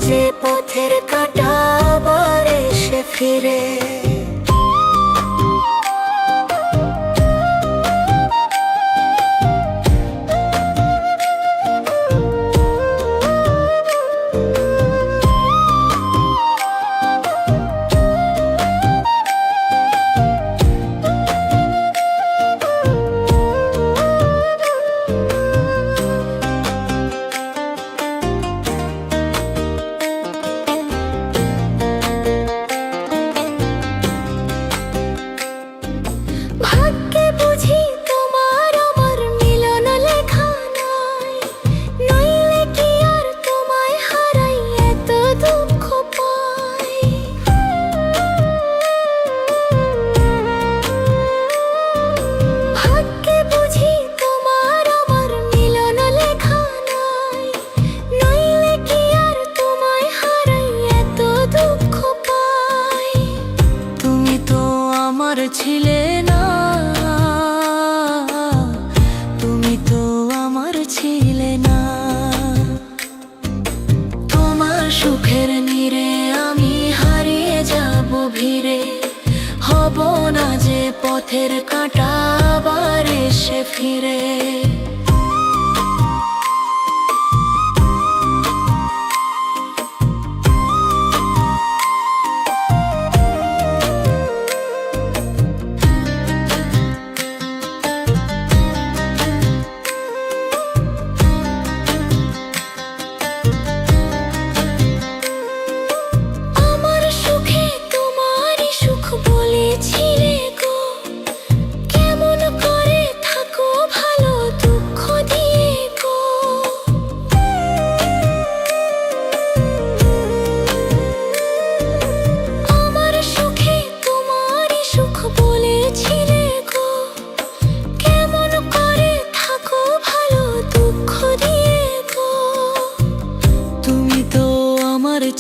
যে পথের কাঁটা আবার এসে ফিরে। ভাগ্যে বুঝি তোমার আমার মিলন লেখা নাই, নইলে কি আর তোমায় হারাই এত দুঃখ পাই। ভাগ্যে বুঝি তোমার আমার মিলন লেখা নাই, নইলে কি আর তোমায় হারাই এত দুঃখ পাই। তুমি তো আমার ছিলে না, তুমি তো আমার ছিলে না। তোমার সুখের নীড়ে আমি হারিয়ে যাব ভিড়ে, হব না যে পথের কাঁটা আবার এসে ফিরে।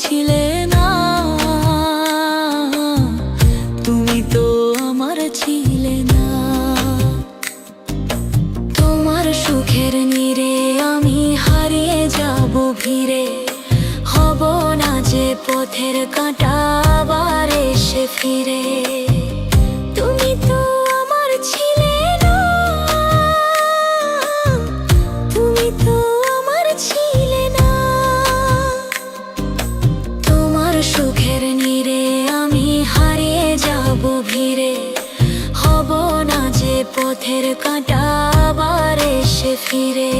ছিলে না, তুমি তো আমার ছিলে না। তোমার সুখের নীড়ে আমি হারিয়ে যাব ভিড়ে, হব না যে পথের কাঁটা আবার এসে ফিরে। তুমি তো আমার ছিলে না, তুমি তো আমার ছিলে না। সুখের নীড়ে আমি হারিয়ে যাব ভিড়ে, হব না যে পথের কাঁটা আবার এসে ফিরে।